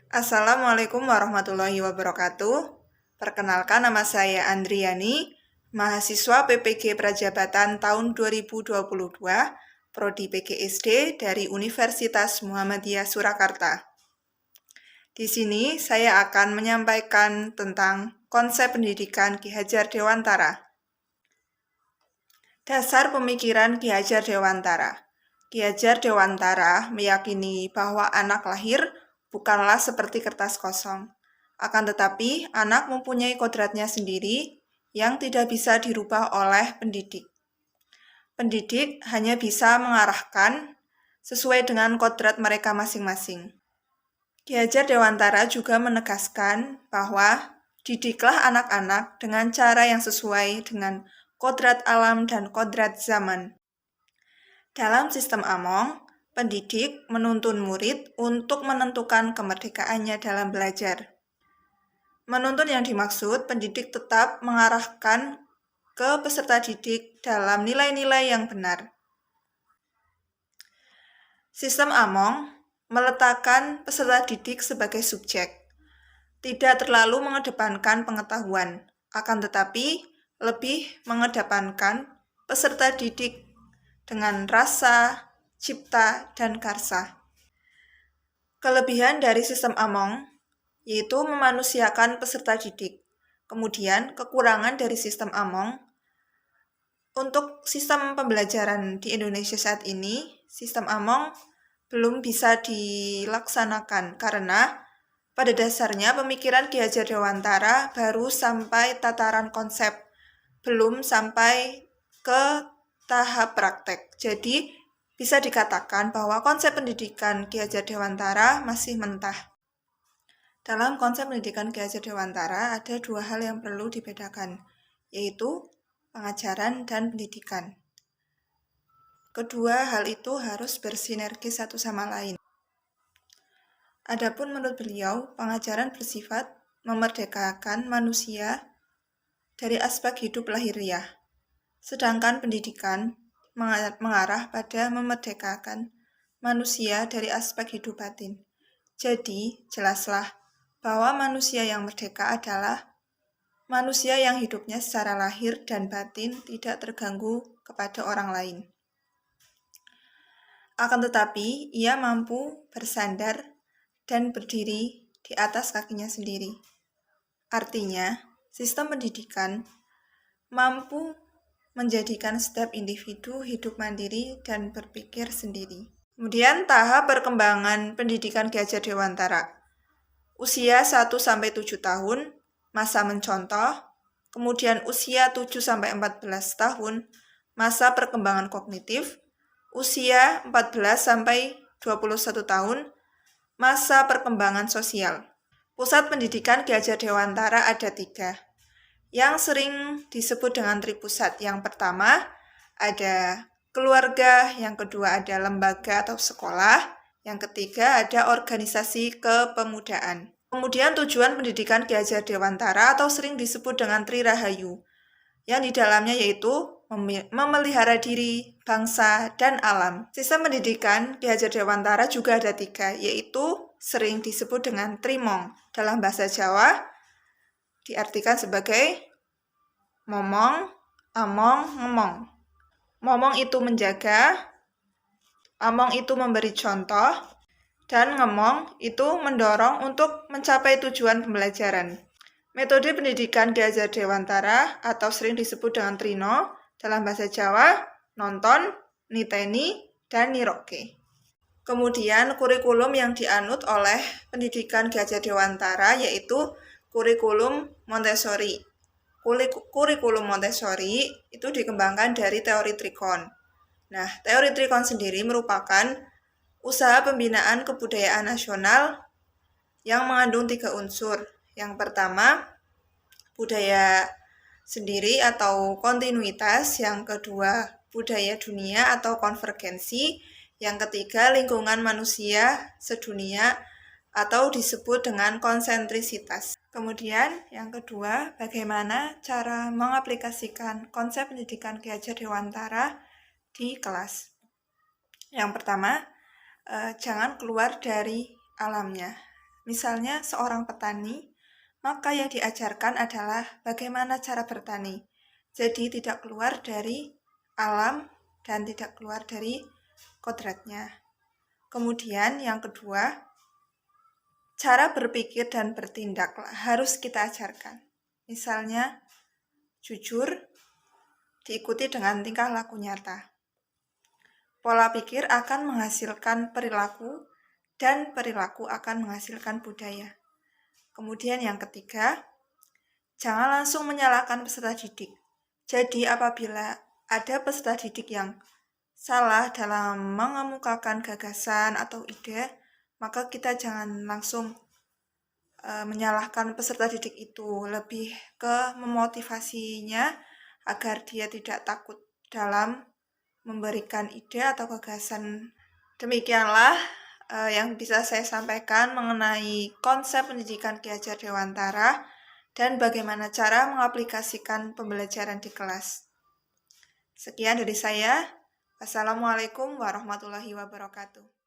Assalamualaikum warahmatullahi wabarakatuh. Perkenalkan, nama saya Andriani, mahasiswa PPG Prajabatan tahun 2022, Prodi PGSD dari Universitas Muhammadiyah Surakarta. Di sini saya akan menyampaikan tentang konsep pendidikan Ki Hajar Dewantara. Dasar pemikiran Ki Hajar Dewantara. Ki Hajar Dewantara meyakini bahwa anak lahir bukanlah seperti kertas kosong. Akan tetapi, anak mempunyai kodratnya sendiri yang tidak bisa dirubah oleh pendidik. Pendidik hanya bisa mengarahkan sesuai dengan kodrat mereka masing-masing. Ki Hajar Dewantara juga menegaskan bahwa didiklah anak-anak dengan cara yang sesuai dengan kodrat alam dan kodrat zaman. Dalam sistem Among, pendidik menuntun murid untuk menentukan kemerdekaannya dalam belajar. Menuntun yang dimaksud, pendidik tetap mengarahkan ke peserta didik dalam nilai-nilai yang benar. Sistem Among meletakkan peserta didik sebagai subjek, tidak terlalu mengedepankan pengetahuan, akan tetapi lebih mengedepankan peserta didik dengan rasa, cipta, dan karsa. Kelebihan dari sistem Among yaitu memanusiakan peserta didik. Kemudian kekurangan dari sistem Among, untuk sistem pembelajaran di Indonesia saat ini, sistem Among belum bisa dilaksanakan karena pada dasarnya pemikiran Ki Hajar Dewantara baru sampai tataran konsep, belum sampai ke tahap praktek. Jadi bisa dikatakan bahwa konsep pendidikan Ki Hajar Dewantara masih mentah. Dalam konsep pendidikan Ki Hajar Dewantara ada dua hal yang perlu dibedakan, yaitu pengajaran dan pendidikan. Kedua hal itu harus bersinergi satu sama lain. Adapun menurut beliau, pengajaran bersifat memerdekakan manusia dari aspek hidup lahiriah, sedangkan pendidikan mengarah pada memerdekakan manusia dari aspek hidup batin. Jadi, jelaslah bahwa manusia yang merdeka adalah manusia yang hidupnya secara lahir dan batin tidak terganggu kepada orang lain. Akan tetapi, ia mampu bersandar dan berdiri di atas kakinya sendiri. Artinya, sistem pendidikan mampu menjadikan setiap individu hidup mandiri dan berpikir sendiri. Kemudian, tahap perkembangan pendidikan Ki Hajar Dewantara. Usia 1-7 tahun, masa mencontoh. Kemudian usia 7-14 tahun, masa perkembangan kognitif. Usia 14-21 tahun, masa perkembangan sosial. Pusat pendidikan Ki Hajar Dewantara ada 3, yang sering disebut dengan tripusat. Yang pertama ada keluarga, yang kedua ada lembaga atau sekolah, yang ketiga ada organisasi kepemudaan. Kemudian tujuan pendidikan Ki Hajar Dewantara atau sering disebut dengan Tri Rahayu, yang di dalamnya yaitu memelihara diri, bangsa, dan alam. Sistem pendidikan Ki Hajar Dewantara juga ada 3, yaitu sering disebut dengan Trimong. Dalam bahasa Jawa diartikan sebagai momong, among, ngemong. Momong itu menjaga, among itu memberi contoh, dan ngemong itu mendorong untuk mencapai tujuan pembelajaran. Metode pendidikan Ki Hajar Dewantara atau sering disebut dengan Trino, dalam bahasa Jawa, nonton, niteni, dan niroke. Kemudian kurikulum yang dianut oleh pendidikan Ki Hajar Dewantara yaitu kurikulum Montessori. Kurikulum Montessori itu dikembangkan dari teori Trikon. Nah, teori Trikon sendiri merupakan usaha pembinaan kebudayaan nasional yang mengandung 3 unsur. Yang pertama, budaya sendiri atau kontinuitas. Yang kedua, budaya dunia atau konvergensi. Yang ketiga, lingkungan manusia sedunia atau disebut dengan konsentrisitas. Kemudian yang kedua, bagaimana cara mengaplikasikan konsep pendidikan Ki Hajar Dewantara di kelas. Yang pertama, jangan keluar dari alamnya. Misalnya seorang petani, maka yang diajarkan adalah bagaimana cara bertani. Jadi tidak keluar dari alam dan tidak keluar dari kodratnya. Kemudian yang kedua, cara berpikir dan bertindak harus kita ajarkan. Misalnya, jujur diikuti dengan tingkah laku nyata. Pola pikir akan menghasilkan perilaku dan perilaku akan menghasilkan budaya. Kemudian yang ketiga, jangan langsung menyalahkan peserta didik. Jadi apabila ada peserta didik yang salah dalam mengemukakan gagasan atau ide, maka kita jangan langsung menyalahkan peserta didik itu, lebih ke memotivasinya agar dia tidak takut dalam memberikan ide atau gagasan. Demikianlah yang bisa saya sampaikan mengenai konsep pendidikan Ki Hajar Dewantara dan bagaimana cara mengaplikasikan pembelajaran di kelas. Sekian dari saya. Assalamualaikum warahmatullahi wabarakatuh.